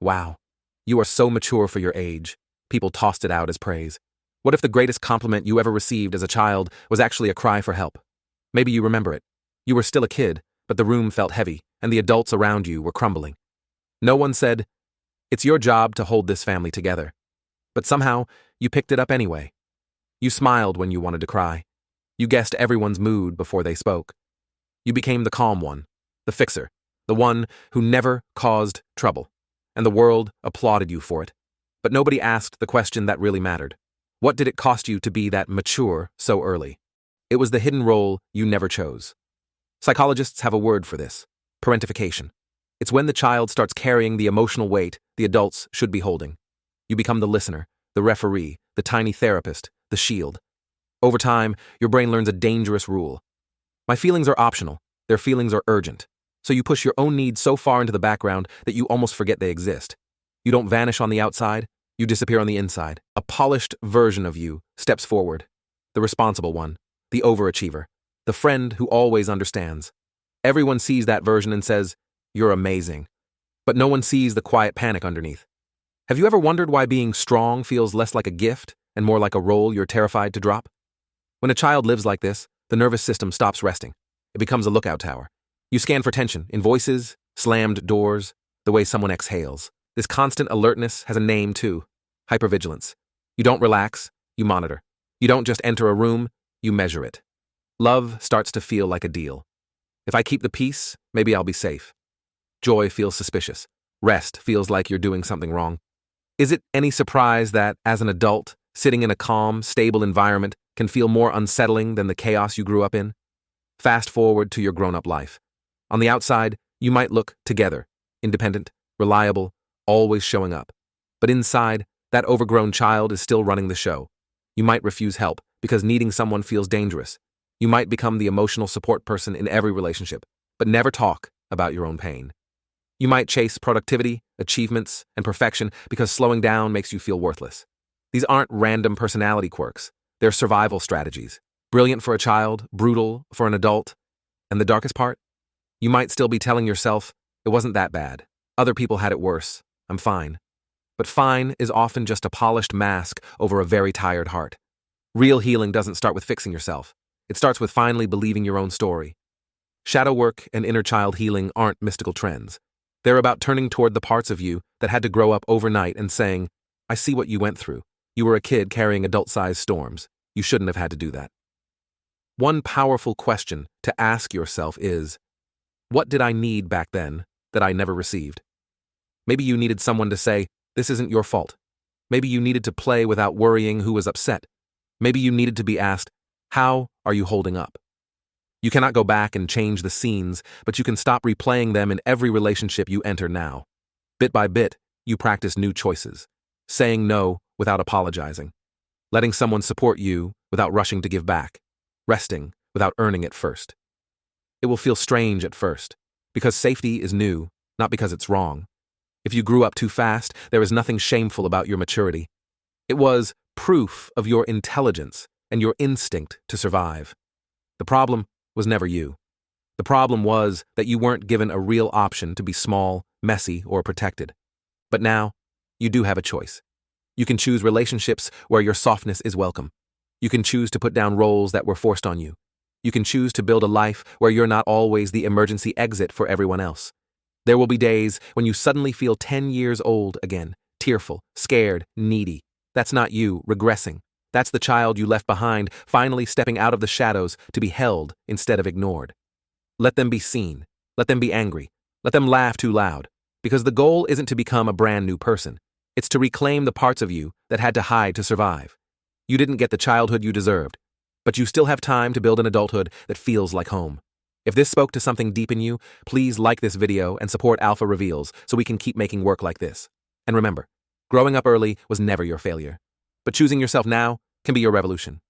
Wow, you are so mature for your age. People tossed it out as praise. What if the greatest compliment you ever received as a child was actually a cry for help? Maybe you remember it. You were still a kid, but the room felt heavy, and the adults around you were crumbling. No one said, "It's your job to hold this family together." But somehow, you picked it up anyway. You smiled when you wanted to cry. You guessed everyone's mood before they spoke. You became the calm one, the fixer, the one who never caused trouble. And the world applauded you for it. But nobody asked the question that really mattered. What did it cost you to be that mature so early? It was the hidden role you never chose. Psychologists have a word for this: parentification. It's when the child starts carrying the emotional weight the adults should be holding. You become the listener, the referee, the tiny therapist, the shield. Over time, your brain learns a dangerous rule. My feelings are optional, their feelings are urgent. So you push your own needs so far into the background that you almost forget they exist. You don't vanish on the outside, you disappear on the inside. A polished version of you steps forward. The responsible one, the overachiever, the friend who always understands. Everyone sees that version and says, "You're amazing." But no one sees the quiet panic underneath. Have you ever wondered why being strong feels less like a gift and more like a role you're terrified to drop? When a child lives like this, the nervous system stops resting. It becomes a lookout tower. You scan for tension in voices, slammed doors, the way someone exhales. This constant alertness has a name too: hypervigilance. You don't relax, you monitor. You don't just enter a room, you measure it. Love starts to feel like a deal. If I keep the peace, maybe I'll be safe. Joy feels suspicious. Rest feels like you're doing something wrong. Is it any surprise that, as an adult, sitting in a calm, stable environment can feel more unsettling than the chaos you grew up in? Fast forward to your grown-up life. On the outside, you might look together, independent, reliable, always showing up. But inside, that overgrown child is still running the show. You might refuse help because needing someone feels dangerous. You might become the emotional support person in every relationship, but never talk about your own pain. You might chase productivity, achievements, and perfection because slowing down makes you feel worthless. These aren't random personality quirks. They're survival strategies. Brilliant for a child, brutal for an adult. And the darkest part? You might still be telling yourself, "It wasn't that bad. Other people had it worse. I'm fine." But fine is often just a polished mask over a very tired heart. Real healing doesn't start with fixing yourself. It starts with finally believing your own story. Shadow work and inner child healing aren't mystical trends. They're about turning toward the parts of you that had to grow up overnight and saying, "I see what you went through. You were a kid carrying adult-sized storms. You shouldn't have had to do that." One powerful question to ask yourself is, what did I need back then that I never received? Maybe you needed someone to say, "This isn't your fault." Maybe you needed to play without worrying who was upset. Maybe you needed to be asked, "How are you holding up?" You cannot go back and change the scenes, but you can stop replaying them in every relationship you enter now. Bit by bit, you practice new choices. Saying no without apologizing. Letting someone support you without rushing to give back. Resting without earning it first. It will feel strange at first, because safety is new, not because it's wrong. If you grew up too fast, there is nothing shameful about your maturity. It was proof of your intelligence and your instinct to survive. The problem was never you. The problem was that you weren't given a real option to be small, messy, or protected. But now, you do have a choice. You can choose relationships where your softness is welcome. You can choose to put down roles that were forced on you. You can choose to build a life where you're not always the emergency exit for everyone else. There will be days when you suddenly feel 10 years old again, tearful, scared, needy. That's not you regressing. That's the child you left behind, finally stepping out of the shadows to be held instead of ignored. Let them be seen. Let them be angry. Let them laugh too loud. Because the goal isn't to become a brand new person. It's to reclaim the parts of you that had to hide to survive. You didn't get the childhood you deserved, but you still have time to build an adulthood that feels like home. If this spoke to something deep in you, please like this video and support Alpha Reveals so we can keep making work like this. And remember, growing up early was never your failure. But choosing yourself now can be your revolution.